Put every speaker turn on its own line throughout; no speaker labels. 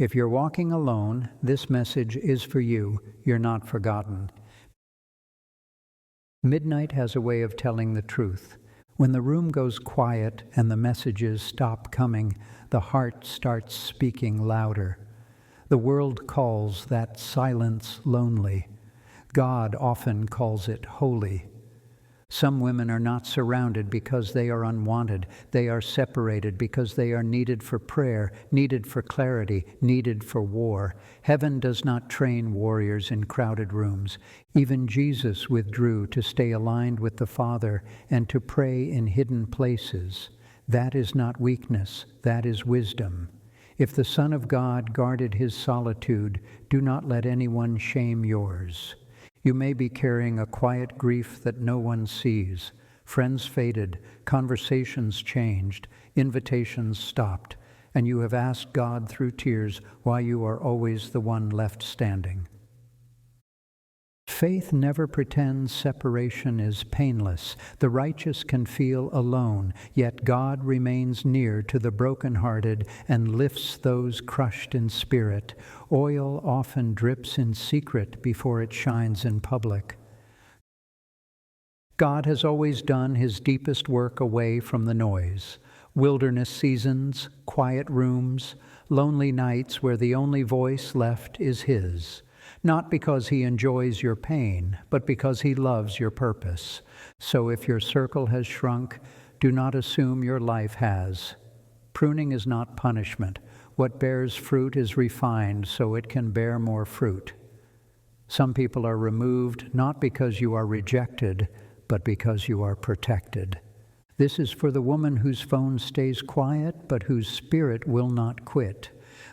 If you're walking alone, this message is for you. You're not forgotten. Midnight has a way of telling the truth. When the room goes quiet and the messages stop coming, the heart starts speaking louder. The world calls that silence lonely. God often calls it holy. Some women are not surrounded because they are unwanted. They are separated because they are needed for prayer, needed for clarity, needed for war. Heaven does not train warriors in crowded rooms. Even Jesus withdrew to stay aligned with the Father and to pray in hidden places. That is not weakness, that is wisdom. If the Son of God guarded his solitude, do not let anyone shame yours. You may be carrying a quiet grief that no one sees. Friends faded, conversations changed, invitations stopped, and you have asked God through tears why you are always the one left standing. Faith never pretends separation is painless. The righteous can feel alone, yet God remains near to the brokenhearted and lifts those crushed in spirit. Oil often drips in secret before it shines in public. God has always done his deepest work away from the noise. Wilderness seasons, quiet rooms, lonely nights where the only voice left is his. Not because he enjoys your pain, but because he loves your purpose. So if your circle has shrunk, do not assume your life has. Pruning is not punishment. What bears fruit is refined so it can bear more fruit. Some people are removed not because you are rejected, but because you are protected. This is for the woman whose phone stays quiet, but whose spirit will not quit.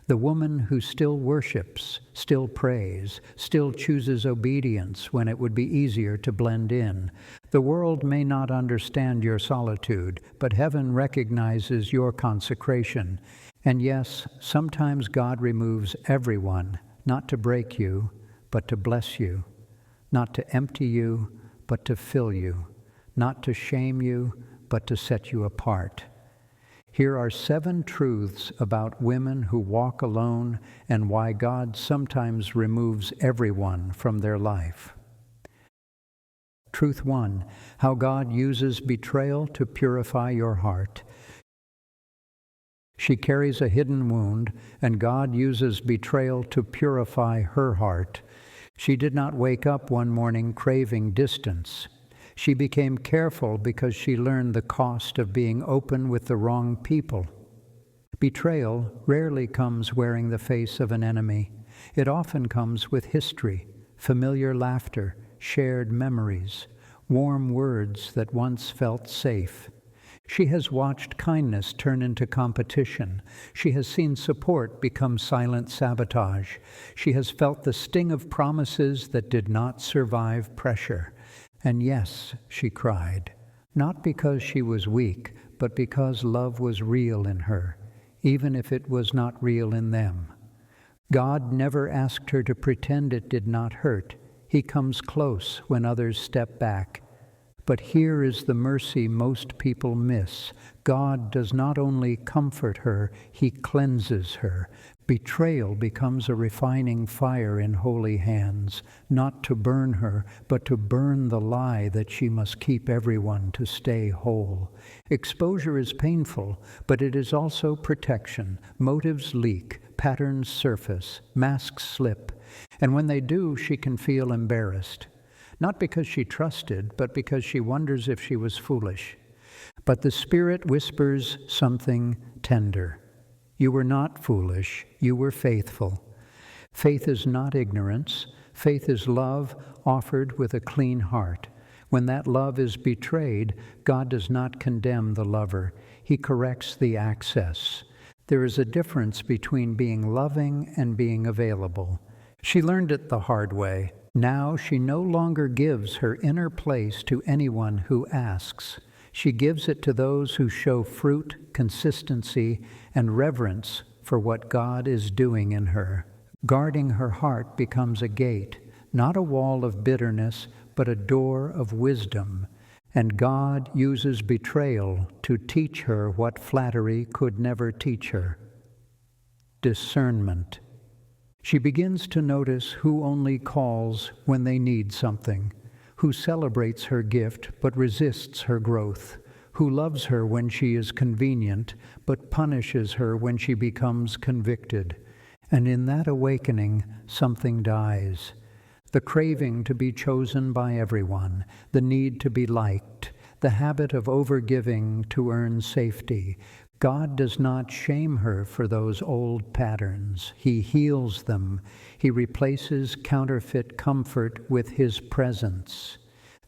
The woman who still worships, still prays, still chooses obedience when it would be easier to blend in. The world may not understand your solitude, but heaven recognizes your consecration. And yes, sometimes God removes everyone, not to break you, but to bless you, not to empty you, but to fill you, not to shame you, but to set you apart. Here are 7 truths about women who walk alone and why God sometimes removes everyone from their life. Truth 1, how God uses betrayal to purify your heart. She carries a hidden wound, and God uses betrayal to purify her heart. She did not wake up one morning craving distance. She became careful because she learned the cost of being open with the wrong people. Betrayal rarely comes wearing the face of an enemy. It often comes with history, familiar laughter, shared memories, warm words that once felt safe. She has watched kindness turn into competition. She has seen support become silent sabotage. She has felt the sting of promises that did not survive pressure. And yes, she cried, not because she was weak, but because love was real in her, even if it was not real in them. God never asked her to pretend it did not hurt. He comes close when others step back. But here is the mercy most people miss. God does not only comfort her, he cleanses her. Betrayal becomes a refining fire in holy hands, not to burn her, but to burn the lie that she must keep everyone to stay whole. Exposure is painful, but it is also protection. Motives leak, patterns surface, masks slip, and when they do, she can feel embarrassed. Not because she trusted, but because she wonders if she was foolish. But the Spirit whispers something tender. You were not foolish, you were faithful. Faith is not ignorance. Faith is love offered with a clean heart. When that love is betrayed, God does not condemn the lover. He corrects the access. There is a difference between being loving and being available. She learned it the hard way. Now she no longer gives her inner place to anyone who asks. She gives it to those who show fruit, consistency, and reverence for what God is doing in her. Guarding her heart becomes a gate, not a wall of bitterness, but a door of wisdom. And God uses betrayal to teach her what flattery could never teach her. Discernment. She begins to notice who only calls when they need something, who celebrates her gift but resists her growth, who loves her when she is convenient but punishes her when she becomes convicted. And in that awakening, something dies. The craving to be chosen by everyone, the need to be liked, the habit of overgiving to earn safety. God does not shame her for those old patterns. He heals them. He replaces counterfeit comfort with His presence.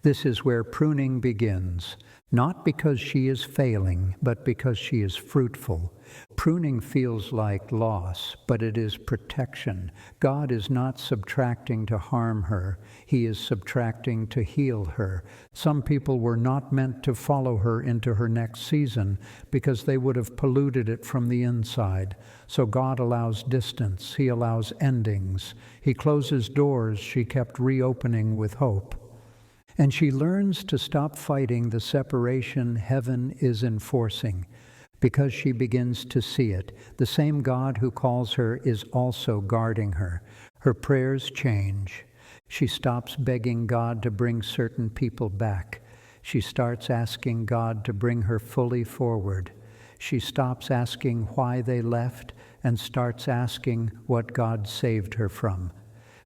This is where pruning begins, not because she is failing, but because she is fruitful. Pruning feels like loss, but it is protection. God is not subtracting to harm her. He is subtracting to heal her. Some people were not meant to follow her into her next season because they would have polluted it from the inside. So God allows distance. He allows endings. He closes doors she kept reopening with hope. And she learns to stop fighting the separation heaven is enforcing, because she begins to see it. The same God who calls her is also guarding her. Her prayers change. She stops begging God to bring certain people back. She starts asking God to bring her fully forward. She stops asking why they left and starts asking what God saved her from.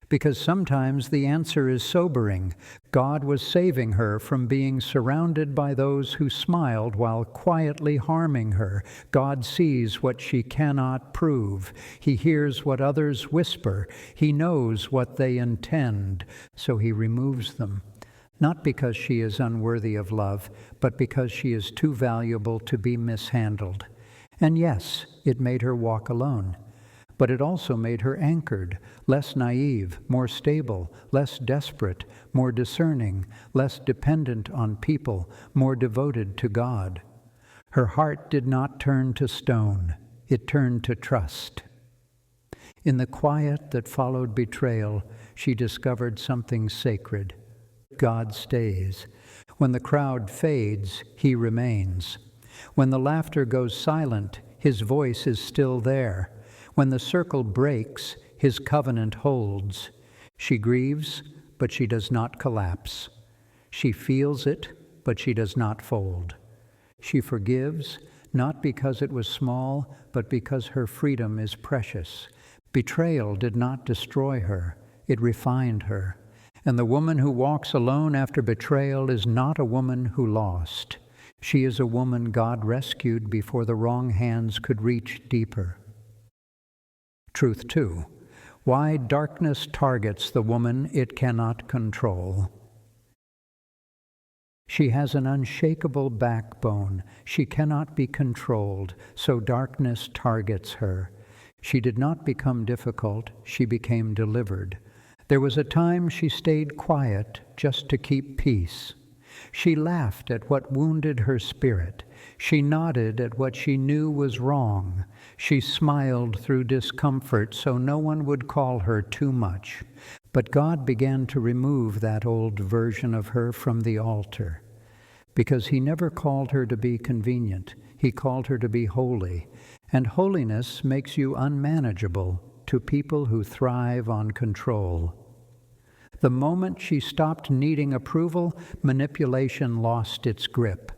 Because sometimes the answer is sobering. God was saving her from being surrounded by those who smiled while quietly harming her. God sees what she cannot prove. He hears what others whisper. He knows what they intend, so He removes them. Not because she is unworthy of love, but because she is too valuable to be mishandled. And yes, it made her walk alone. But it also made her anchored, less naive, more stable, less desperate, more discerning, less dependent on people, more devoted to God. Her heart did not turn to stone, it turned to trust. In the quiet that followed betrayal, she discovered something sacred. God stays. When the crowd fades, He remains. When the laughter goes silent, His voice is still there. When the circle breaks, His covenant holds. She grieves, but she does not collapse. She feels it, but she does not fold. She forgives, not because it was small, but because her freedom is precious. Betrayal did not destroy her, it refined her. And the woman who walks alone after betrayal is not a woman who lost. She is a woman God rescued before the wrong hands could reach deeper. Truth 2. Why darkness targets the woman it cannot control. She has an unshakable backbone. She cannot be controlled, so darkness targets her. She did not become difficult, she became delivered. There was a time she stayed quiet just to keep peace. She laughed at what wounded her spirit. She nodded at what she knew was wrong. She smiled through discomfort so no one would call her too much. But God began to remove that old version of her from the altar, because He never called her to be convenient. He called her to be holy. And holiness makes you unmanageable to people who thrive on control. The moment she stopped needing approval, manipulation lost its grip.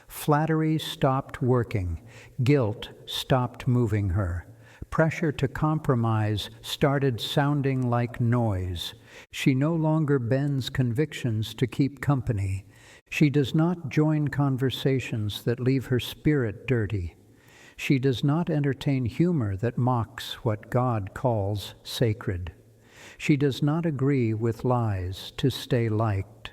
Flattery stopped working. Guilt stopped moving her. Pressure to compromise started sounding like noise. She no longer bends convictions to keep company. She does not join conversations that leave her spirit dirty. She does not entertain humor that mocks what God calls sacred. She does not agree with lies to stay liked.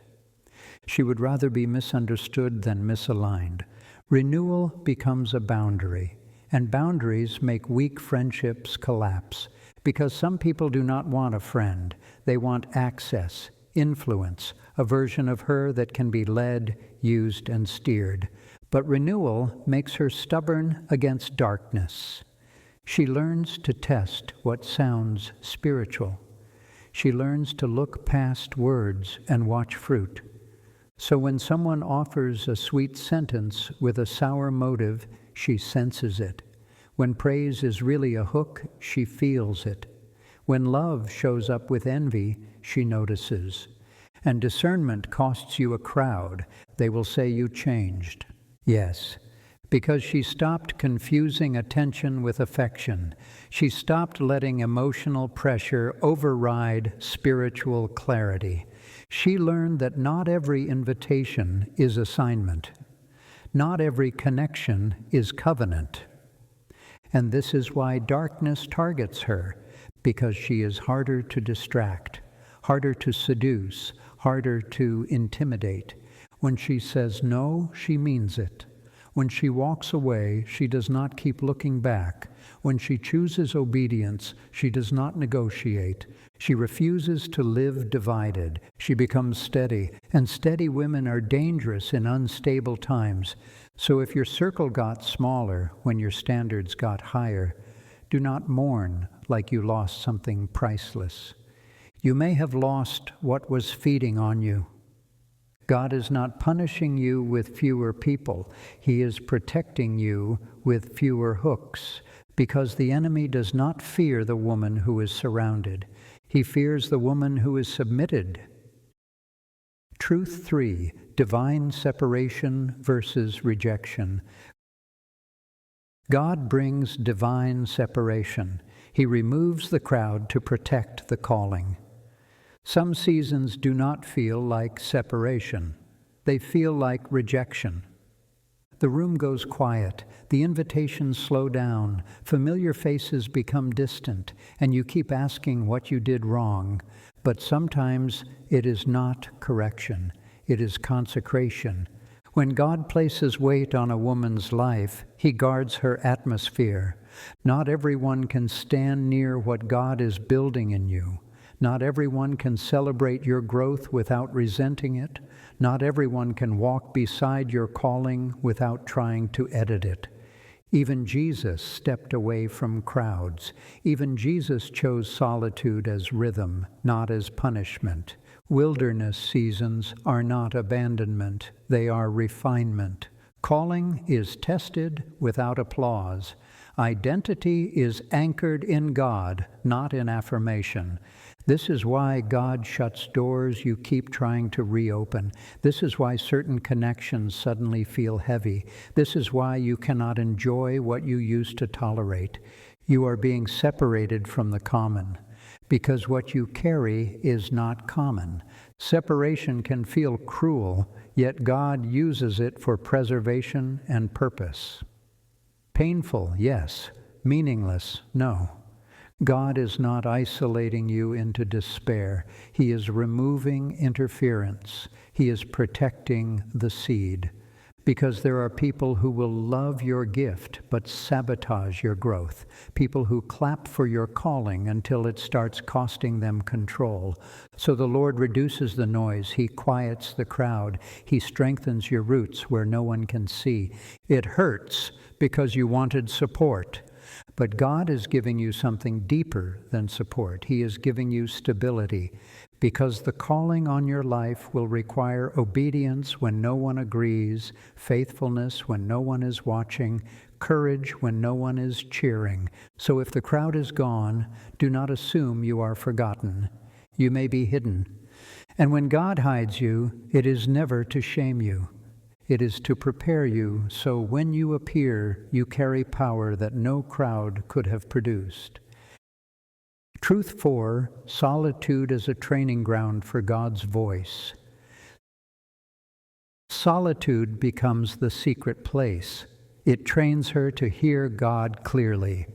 She would rather be misunderstood than misaligned. Renewal becomes a boundary, and boundaries make weak friendships collapse, because some people do not want a friend. They want access, influence, a version of her that can be led, used, and steered. But renewal makes her stubborn against darkness. She learns to test what sounds spiritual. She learns to look past words and watch fruit. So when someone offers a sweet sentence with a sour motive, she senses it. When praise is really a hook, she feels it. When love shows up with envy, she notices. And discernment costs you a crowd. They will say you changed. Yes, because she stopped confusing attention with affection. She stopped letting emotional pressure override spiritual clarity. She learned that not every invitation is assignment. Not every connection is covenant. And this is why darkness targets her, because she is harder to distract, harder to seduce, harder to intimidate. When she says no, she means it. When she walks away, she does not keep looking back. When she chooses obedience, she does not negotiate. She refuses to live divided. She becomes steady, and steady women are dangerous in unstable times. So if your circle got smaller when your standards got higher, do not mourn like you lost something priceless. You may have lost what was feeding on you. God is not punishing you with fewer people. He is protecting you with fewer hooks, because the enemy does not fear the woman who is surrounded. He fears the woman who is submitted. Truth 3, divine separation versus rejection. God brings divine separation. He removes the crowd to protect the calling. Some seasons do not feel like separation. They feel like rejection. The room goes quiet, the invitations slow down, familiar faces become distant, and you keep asking what you did wrong. But sometimes it is not correction, it is consecration. When God places weight on a woman's life, He guards her atmosphere. Not everyone can stand near what God is building in you. Not everyone can celebrate your growth without resenting it. Not everyone can walk beside your calling without trying to edit it. Even Jesus stepped away from crowds. Even Jesus chose solitude as rhythm, not as punishment. Wilderness seasons are not abandonment, they are refinement. Calling is tested without applause. Identity is anchored in God, not in affirmation. This is why God shuts doors you keep trying to reopen. This is why certain connections suddenly feel heavy. This is why you cannot enjoy what you used to tolerate. You are being separated from the common, because what you carry is not common. Separation can feel cruel, yet God uses it for preservation and purpose. Painful, yes. Meaningless, no. God is not isolating you into despair. He is removing interference. He is protecting the seed. Because there are people who will love your gift but sabotage your growth. People who clap for your calling until it starts costing them control. So the Lord reduces the noise. He quiets the crowd. He strengthens your roots where no one can see. It hurts because you wanted support. But God is giving you something deeper than support. He is giving you stability, because the calling on your life will require obedience when no one agrees, faithfulness when no one is watching, courage when no one is cheering. So if the crowd is gone, do not assume you are forgotten. You may be hidden. And when God hides you, it is never to shame you. It is to prepare you so when you appear, you carry power that no crowd could have produced. Truth 4, solitude as a training ground for God's voice. Solitude becomes the secret place. It trains her to hear God clearly.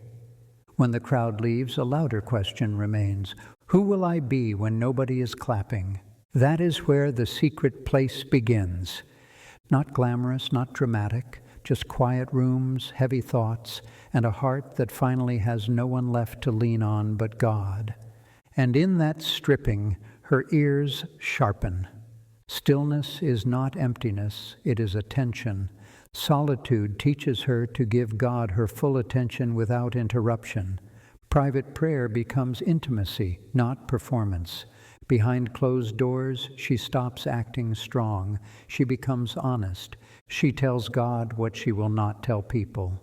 When the crowd leaves, a louder question remains. Who will I be when nobody is clapping? That is where the secret place begins. Not glamorous, not dramatic, just quiet rooms, heavy thoughts, and a heart that finally has no one left to lean on but God. And in that stripping, her ears sharpen. Stillness is not emptiness, it is attention. Solitude teaches her to give God her full attention without interruption. Private prayer becomes intimacy, not performance. Behind closed doors, she stops acting strong. She becomes honest. She tells God what she will not tell people.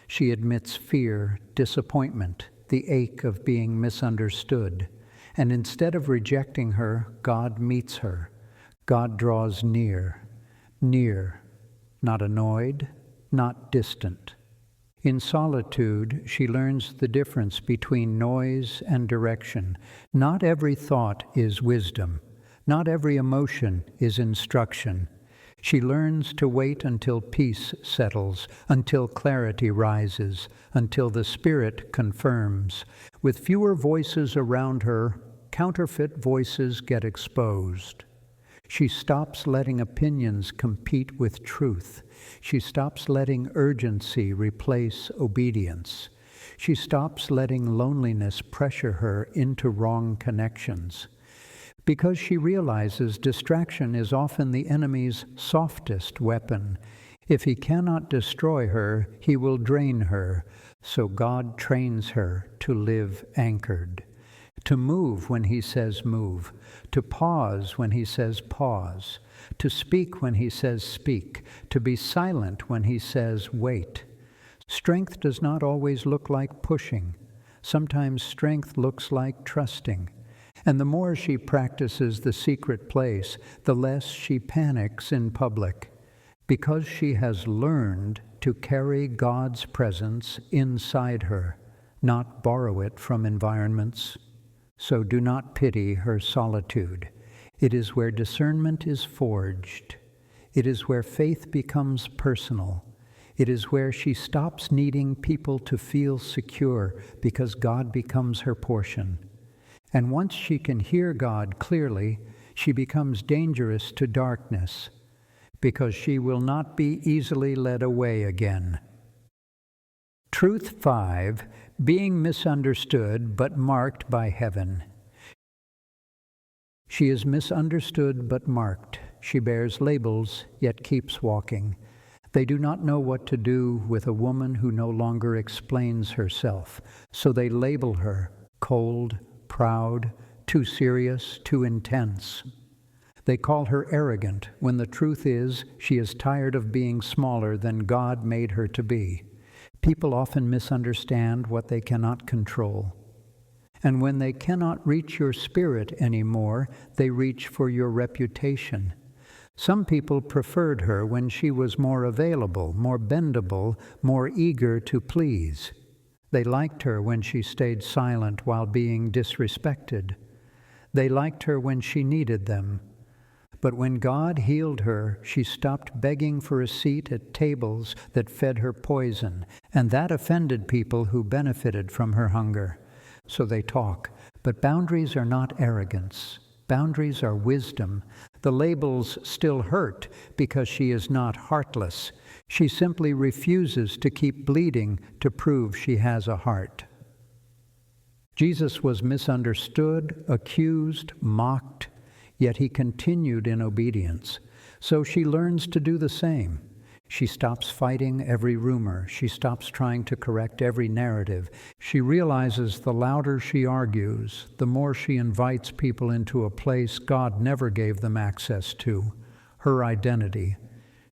She admits fear, disappointment, the ache of being misunderstood. And instead of rejecting her, God meets her. God draws near, near, not annoyed, not distant. In solitude, she learns the difference between noise and direction. Not every thought is wisdom. Not every emotion is instruction. She learns to wait until peace settles, until clarity rises, until the Spirit confirms. With fewer voices around her, counterfeit voices get exposed. She stops letting opinions compete with truth. She stops letting urgency replace obedience. She stops letting loneliness pressure her into wrong connections. Because she realizes distraction is often the enemy's softest weapon. If he cannot destroy her, he will drain her. So God trains her to live anchored, to move when he says move, to pause when he says pause, to speak when he says speak, to be silent when he says wait. Strength does not always look like pushing. Sometimes strength looks like trusting. And the more she practices the secret place, the less she panics in public, because she has learned to carry God's presence inside her, not borrow it from environments. So do not pity her solitude. It is where discernment is forged. It is where faith becomes personal. It is where she stops needing people to feel secure because God becomes her portion. And once she can hear God clearly, she becomes dangerous to darkness because she will not be easily led away again. Truth 5, being misunderstood but marked by heaven. She is misunderstood but marked. She bears labels, yet keeps walking. They do not know what to do with a woman who no longer explains herself, so they label her cold, proud, too serious, too intense. They call her arrogant, when the truth is she is tired of being smaller than God made her to be. People often misunderstand what they cannot control. And when they cannot reach your spirit anymore, they reach for your reputation. Some people preferred her when she was more available, more bendable, more eager to please. They liked her when she stayed silent while being disrespected. They liked her when she needed them. But when God healed her, she stopped begging for a seat at tables that fed her poison, and that offended people who benefited from her hunger. So they talk, but boundaries are not arrogance. Boundaries are wisdom. The labels still hurt because she is not heartless. She simply refuses to keep bleeding to prove she has a heart. Jesus was misunderstood, accused, mocked, yet he continued in obedience. So she learns to do the same. She stops fighting every rumor. She stops trying to correct every narrative. She realizes the louder she argues, the more she invites people into a place God never gave them access to, her identity.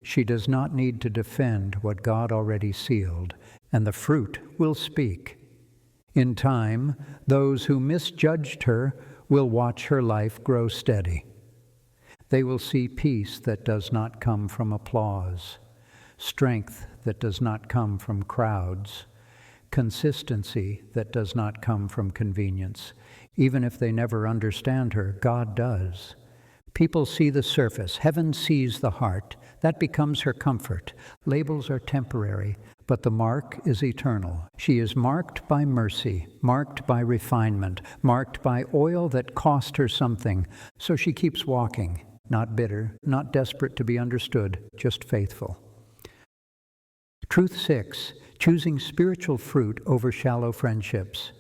She does not need to defend what God already sealed, and the fruit will speak. In time, those who misjudged her will watch her life grow steady. They will see peace that does not come from applause, strength that does not come from crowds, consistency that does not come from convenience. Even if they never understand her, God does. People see the surface. Heaven sees the heart. That becomes her comfort. Labels are temporary, but the mark is eternal. She is marked by mercy, marked by refinement, marked by oil that cost her something. So she keeps walking, not bitter, not desperate to be understood, just faithful. Truth 6, choosing spiritual fruit over shallow friendships.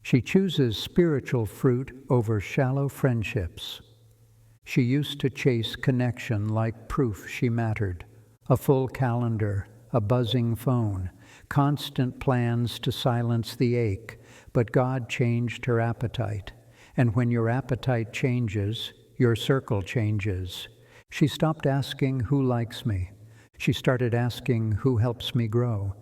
She chooses spiritual fruit over shallow friendships. She used to chase connection like proof she mattered. A full calendar, a buzzing phone, constant plans to silence the ache. But God changed her appetite. And when your appetite changes, your circle changes. She stopped asking, "Who likes me?" She started asking, "Who helps me grow?"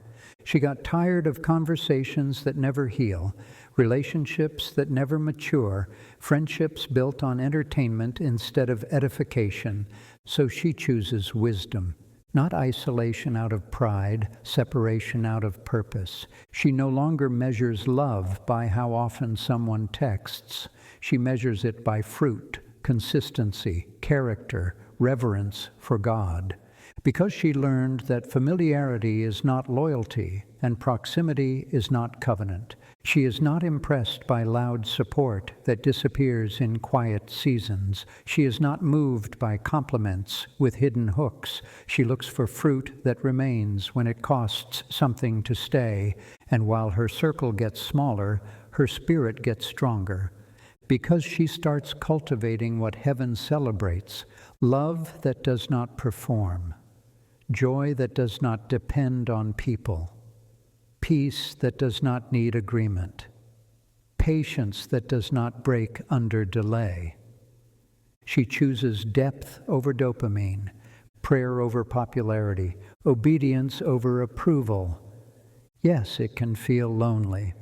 She got tired of conversations that never heal, relationships that never mature, friendships built on entertainment instead of edification, so she chooses wisdom. Not isolation out of pride, separation out of purpose. She no longer measures love by how often someone texts. She measures it by fruit, consistency, character, reverence for God. Because she learned that familiarity is not loyalty and proximity is not covenant. She is not impressed by loud support that disappears in quiet seasons. She is not moved by compliments with hidden hooks. She looks for fruit that remains when it costs something to stay, and while her circle gets smaller, her spirit gets stronger. Because she starts cultivating what heaven celebrates, love that does not perform, joy that does not depend on people, peace that does not need agreement, patience that does not break under delay. She chooses depth over dopamine, prayer over popularity, obedience over approval. Yes, it can feel lonely,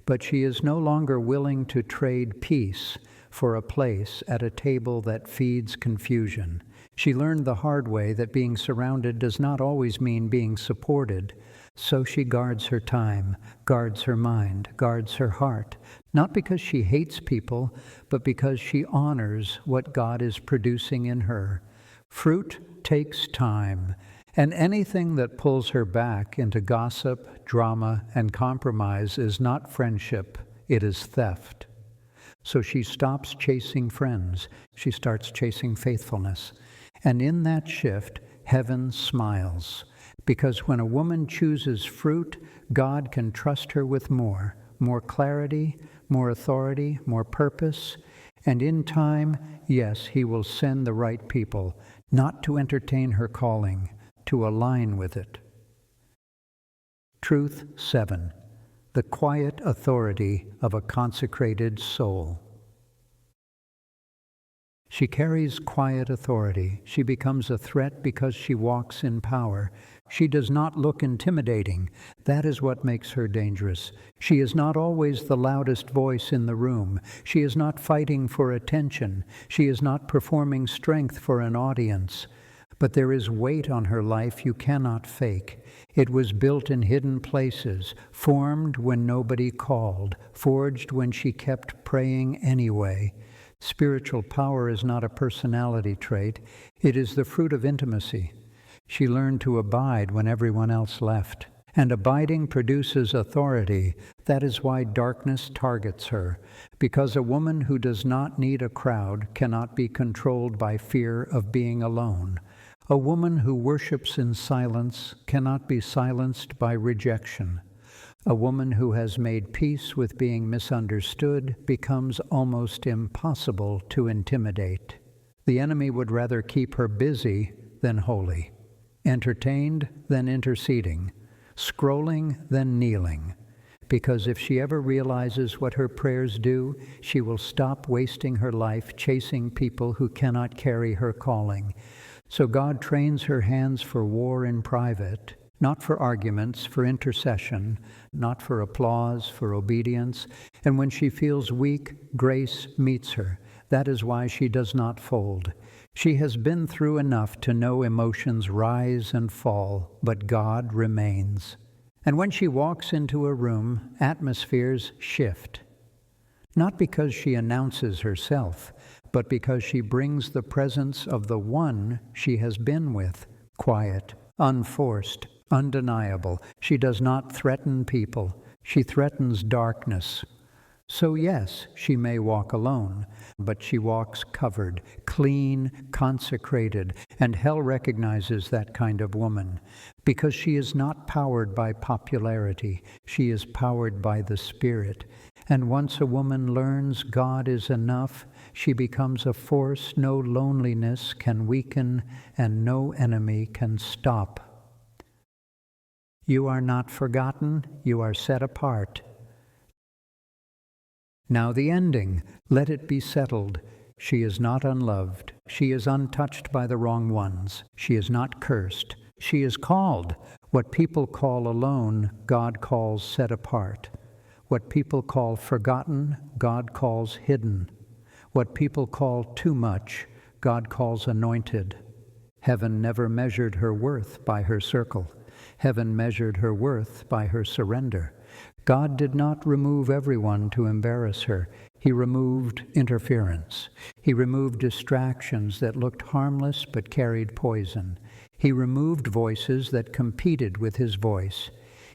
but she is no longer willing to trade peace for a place at a table that feeds confusion. She learned the hard way that being surrounded does not always mean being supported. So she guards her time, guards her mind, guards her heart, not because she hates people, but because she honors what God is producing in her. Fruit takes time, and anything that pulls her back into gossip, drama, and compromise is not friendship, it is theft. So she stops chasing friends, she starts chasing faithfulness. And in that shift, heaven smiles. Because when a woman chooses fruit, God can trust her with more clarity, more authority, more purpose. And in time, yes, He will send the right people, not to entertain her calling, to align with it. Truth 7. The quiet authority of a consecrated soul. She carries quiet authority. She becomes a threat because she walks in power. She does not look intimidating. That is what makes her dangerous. She is not always the loudest voice in the room. She is not fighting for attention. She is not performing strength for an audience. But there is weight on her life you cannot fake. It was built in hidden places, formed when nobody called, forged when she kept praying anyway. Spiritual power is not a personality trait. It is the fruit of intimacy. She learned to abide when everyone else left. And abiding produces authority. That is why darkness targets her. Because a woman who does not need a crowd cannot be controlled by fear of being alone. A woman who worships in silence cannot be silenced by rejection. A woman who has made peace with being misunderstood becomes almost impossible to intimidate. The enemy would rather keep her busy than holy, entertained than interceding, scrolling than kneeling. Because if she ever realizes what her prayers do, she will stop wasting her life chasing people who cannot carry her calling. So God trains her hands for war in private, not for arguments, for intercession, not for applause, for obedience. And when she feels weak, grace meets her. That is why she does not fold. She has been through enough to know emotions rise and fall, but God remains. And when she walks into a room, atmospheres shift. Not because she announces herself, but because she brings the presence of the one she has been with, quiet, unforced, undeniable. She does not threaten people. She threatens darkness. So yes, she may walk alone, but she walks covered, clean, consecrated, and hell recognizes that kind of woman. Because she is not powered by popularity, she is powered by the Spirit. And once a woman learns God is enough, she becomes a force no loneliness can weaken and no enemy can stop. You are not forgotten, you are set apart. Now the ending, let it be settled. She is not unloved. She is untouched by the wrong ones. She is not cursed. She is called. What people call alone, God calls set apart. What people call forgotten, God calls hidden. What people call too much, God calls anointed. Heaven never measured her worth by her circle. Heaven measured her worth by her surrender. God did not remove everyone to embarrass her. He removed interference. He removed distractions that looked harmless but carried poison. He removed voices that competed with his voice.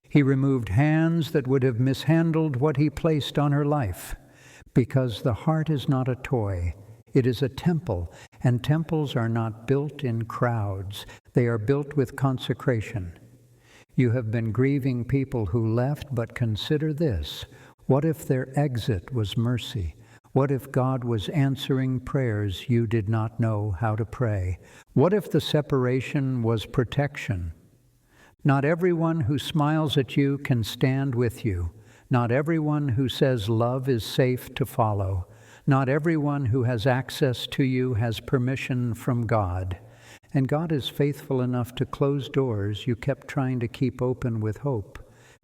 He removed hands that would have mishandled what he placed on her life. Because the heart is not a toy, it is a temple, and temples are not built in crowds. They are built with consecration. You have been grieving people who left, but consider this. What if their exit was mercy? What if God was answering prayers you did not know how to pray? What if the separation was protection? Not everyone who smiles at you can stand with you. Not everyone who says love is safe to follow. Not everyone who has access to you has permission from God. And God is faithful enough to close doors you kept trying to keep open with hope,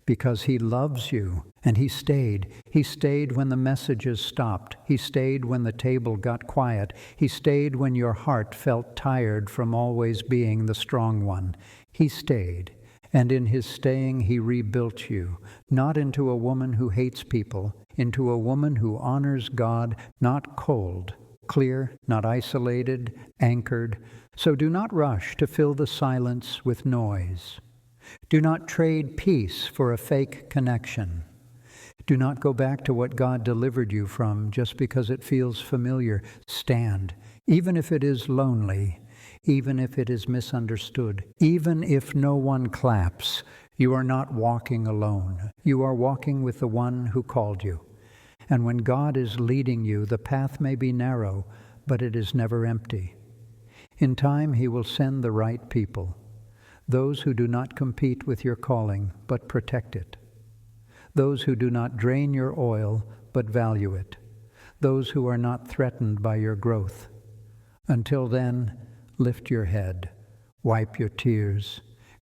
because He loves you. And He stayed. He stayed when the messages stopped. He stayed when the table got quiet. He stayed when your heart felt tired from always being the strong one. He stayed. And in His staying, He rebuilt you, not into a woman who hates people, into a woman who honors God, not cold, clear, not isolated, anchored. So do not rush to fill the silence with noise. Do not trade peace for a fake connection. Do not go back to what God delivered you from just because it feels familiar. Stand, even if it is lonely, even if it is misunderstood, even if no one claps. You are not walking alone. You are walking with the one who called you. And when God is leading you, the path may be narrow, but it is never empty. In time, He will send the right people, those who do not compete with your calling, but protect it, those who do not drain your oil, but value it, those who are not threatened by your growth. Until then, lift your head, wipe your tears,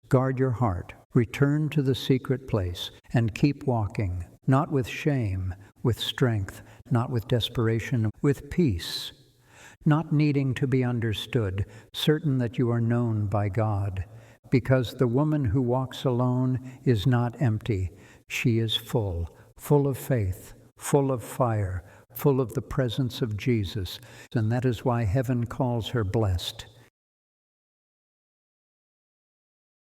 guard your heart, return to the secret place, and keep walking, not with shame, with strength, not with desperation, with peace, not needing to be understood, certain that you are known by God, because the woman who walks alone is not empty. She is full, full of faith, full of fire, full of the presence of Jesus, and that is why heaven calls her blessed.